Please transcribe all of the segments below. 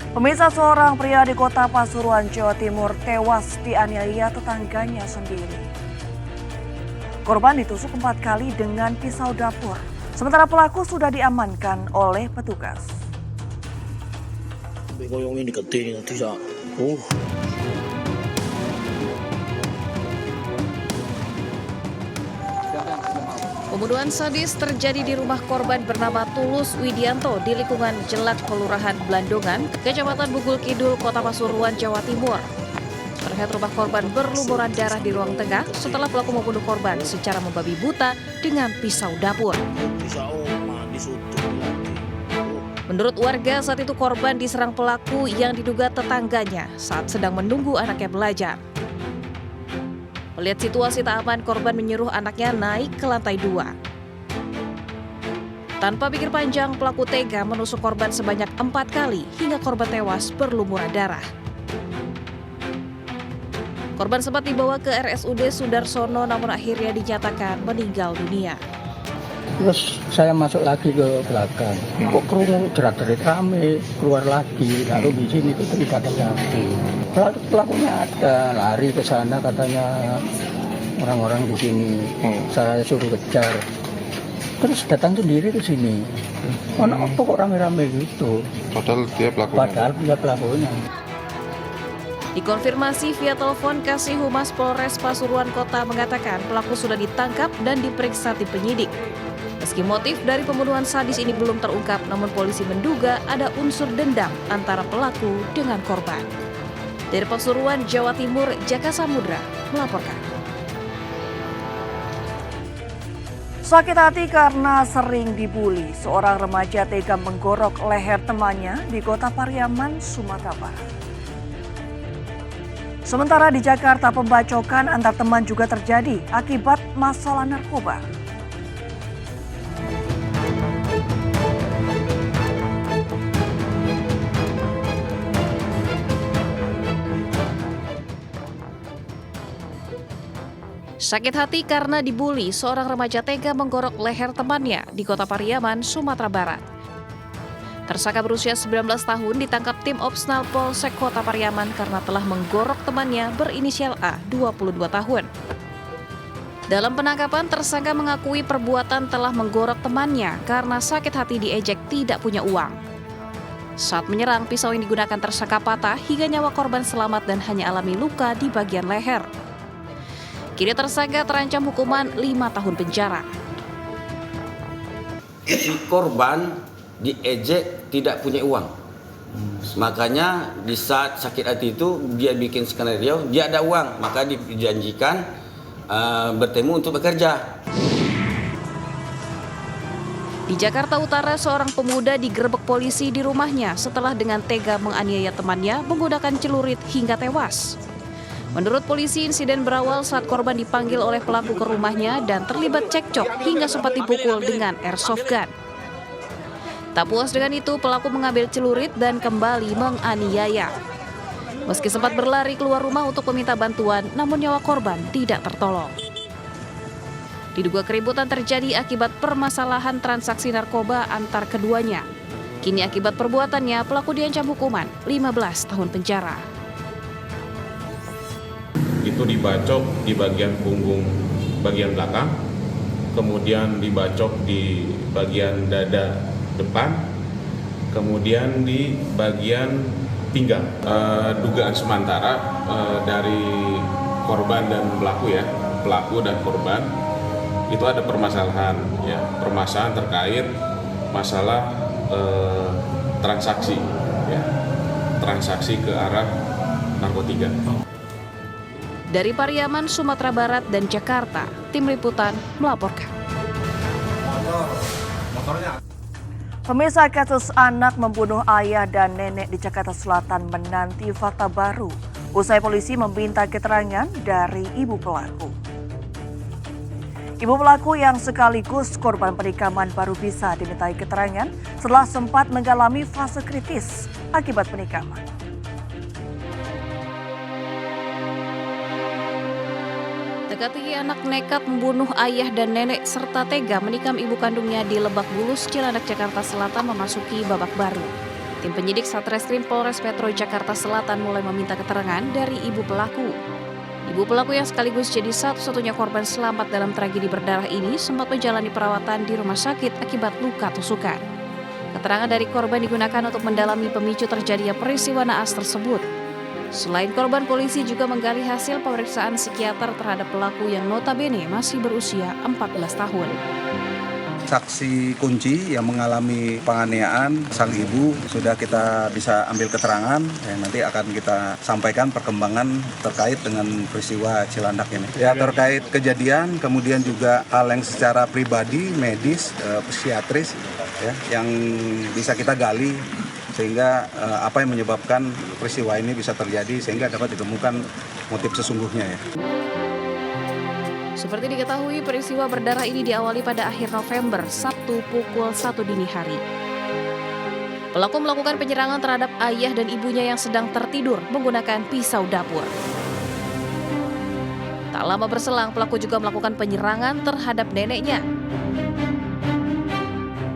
Pemirsa, seorang pria di kota Pasuruan, Jawa Timur tewas dianiaya tetangganya sendiri. Korban ditusuk 4 kali dengan pisau dapur, sementara pelaku sudah diamankan oleh petugas. Pembunuhan sadis terjadi di rumah korban bernama Tulus Widianto di lingkungan Jelak, Kelurahan Blandongan, Kecamatan Bugul Kidul, Kota Pasuruan, Jawa Timur. Terlihat rumah korban berlumuran darah di ruang tengah setelah pelaku membunuh korban secara membabi buta dengan pisau dapur. Menurut warga, saat itu korban diserang pelaku yang diduga tetangganya saat sedang menunggu anaknya belajar. Melihat situasi tak aman, korban menyuruh anaknya naik ke lantai 2. Tanpa pikir panjang, pelaku tega menusuk korban sebanyak 4 kali hingga korban tewas berlumuran darah. Korban sempat dibawa ke RSUD Sudarsono namun akhirnya dinyatakan meninggal dunia. Terus saya masuk lagi ke belakang, kok kerungu jerat-jerit rame, keluar lagi, lalu di sini itu tidak ada lagi. Pelakunya ada, lari ke sana katanya orang-orang di sini, saya suruh kejar. Terus datang sendiri ke sini, apa kok rame-rame gitu? Padahal dia pelakunya. Dikonfirmasi via telepon, Kasih Humas Polres Pasuruan Kota mengatakan pelaku sudah ditangkap dan diperiksa tim penyidik. Meski motif dari pembunuhan sadis ini belum terungkap, namun polisi menduga ada unsur dendam antara pelaku dengan korban. Dari Pasuruan, Jawa Timur, Jaka Samudra melaporkan. Sakit hati karena sering dibuli, seorang remaja tega menggorok leher temannya di Kota Pariaman, Sumatera Barat. Sementara di Jakarta, pembacokan antar teman juga terjadi akibat masalah narkoba. Sakit hati karena dibuli, seorang remaja tega menggorok leher temannya di Kota Pariaman, Sumatera Barat. Tersangka berusia 19 tahun ditangkap tim Opsnal Polsek Kota Pariaman karena telah menggorok temannya berinisial A, 22 tahun. Dalam penangkapan, tersangka mengakui perbuatan telah menggorok temannya karena sakit hati diejek tidak punya uang. Saat menyerang, pisau yang digunakan tersangka patah hingga nyawa korban selamat dan hanya alami luka di bagian leher. Kini tersangka terancam hukuman 5 tahun penjara. Si korban diejek tidak punya uang. Makanya di saat sakit hati itu dia bikin skenario, dia ada uang, maka dijanjikan bertemu untuk bekerja. Di Jakarta Utara, seorang pemuda digerebek polisi di rumahnya setelah dengan tega menganiaya temannya menggunakan celurit hingga tewas. Menurut polisi, insiden berawal saat korban dipanggil oleh pelaku ke rumahnya dan terlibat cekcok hingga sempat dipukul dengan airsoft gun. Tak puas dengan itu, pelaku mengambil celurit dan kembali menganiaya. Meski sempat berlari keluar rumah untuk meminta bantuan, namun nyawa korban tidak tertolong. Diduga keributan terjadi akibat permasalahan transaksi narkoba antar keduanya. Kini akibat perbuatannya, pelaku diancam hukuman 15 tahun penjara. Itu dibacok di bagian punggung bagian belakang, kemudian dibacok di bagian dada depan, kemudian di bagian pinggang. Dugaan sementara dari korban dan pelaku dan korban itu ada permasalahan terkait masalah transaksi ke arah narkotika. Dari Pariaman, Sumatera Barat dan Jakarta, tim liputan melaporkan. Pemirsa, kasus anak membunuh ayah dan nenek di Jakarta Selatan menanti fakta baru usai polisi meminta keterangan dari ibu pelaku. Ibu pelaku yang sekaligus korban penikaman baru bisa dimintai keterangan setelah sempat mengalami fase kritis akibat penikaman. Teka-teki anak nekat membunuh ayah dan nenek serta tega menikam ibu kandungnya di Lebak Bulus, Cilandak, Jakarta Selatan memasuki babak baru. Tim penyidik Satreskrim Polres Metro Jakarta Selatan mulai meminta keterangan dari ibu pelaku. Ibu pelaku yang sekaligus jadi satu-satunya korban selamat dalam tragedi berdarah ini sempat menjalani perawatan di rumah sakit akibat luka tusukan. Keterangan dari korban digunakan untuk mendalami pemicu terjadinya peristiwa naas tersebut. Selain korban, polisi juga menggali hasil pemeriksaan psikiater terhadap pelaku yang notabene masih berusia 14 tahun. Saksi kunci yang mengalami penganiayaan sang ibu sudah kita bisa ambil keterangan, nanti akan kita sampaikan perkembangan terkait dengan peristiwa Cilandak ini. Ya, terkait kejadian, kemudian juga hal yang secara pribadi, medis, psikiatris, ya, yang bisa kita gali sehingga apa yang menyebabkan peristiwa ini bisa terjadi sehingga dapat ditemukan motif sesungguhnya ya. Seperti diketahui, peristiwa berdarah ini diawali pada akhir November, Sabtu pukul 1 dini hari. Pelaku melakukan penyerangan terhadap ayah dan ibunya yang sedang tertidur menggunakan pisau dapur. Tak lama berselang, pelaku juga melakukan penyerangan terhadap neneknya.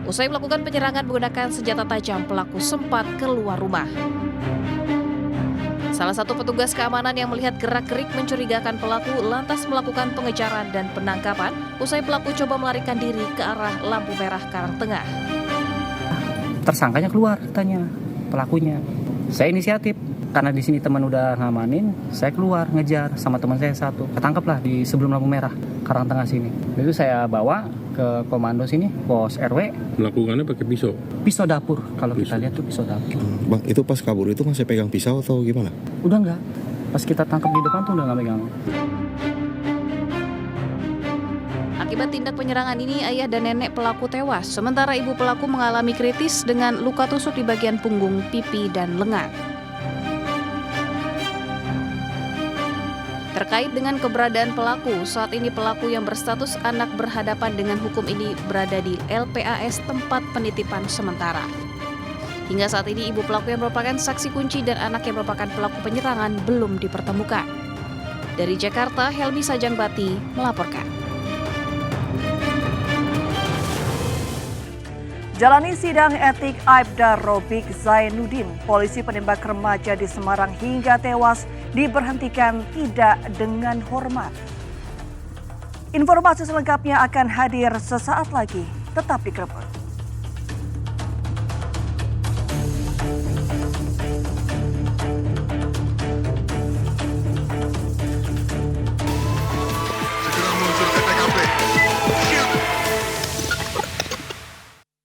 Usai melakukan penyerangan menggunakan senjata tajam, pelaku sempat keluar rumah. Salah satu petugas keamanan yang melihat gerak-gerik mencurigakan pelaku lantas melakukan pengejaran dan penangkapan usai pelaku coba melarikan diri ke arah lampu merah Karangtengah. Tersangkanya keluar, tanya pelakunya. Saya inisiatif karena di sini teman udah ngamanin, saya keluar ngejar sama teman saya satu. Ketangkaplah di sebelum lampu merah Karangtengah sini. Itu saya bawa ke komando sini, pos RW. Melakukannya pakai pisau? Pisau dapur, kalau kita lihat tuh pisau dapur. Bang, itu pas kabur itu masih pegang pisau atau gimana? Udah enggak, pas kita tangkap di depan tuh udah nggak megang. Akibat tindak penyerangan ini, ayah dan nenek pelaku tewas, sementara ibu pelaku mengalami kritis dengan luka tusuk di bagian punggung, pipi, dan lengan. Terkait dengan keberadaan pelaku, saat ini pelaku yang berstatus anak berhadapan dengan hukum ini berada di LPAS tempat penitipan sementara. Hingga saat ini ibu pelaku yang merupakan saksi kunci dan anak yang merupakan pelaku penyerangan belum dipertemukan. Dari Jakarta, Helmi Sajangbati melaporkan. Jalani sidang etik Aibda Robik Zainuddin, polisi penembak remaja di Semarang hingga tewas diberhentikan tidak dengan hormat. Informasi selengkapnya akan hadir sesaat lagi, tetap di Grebek.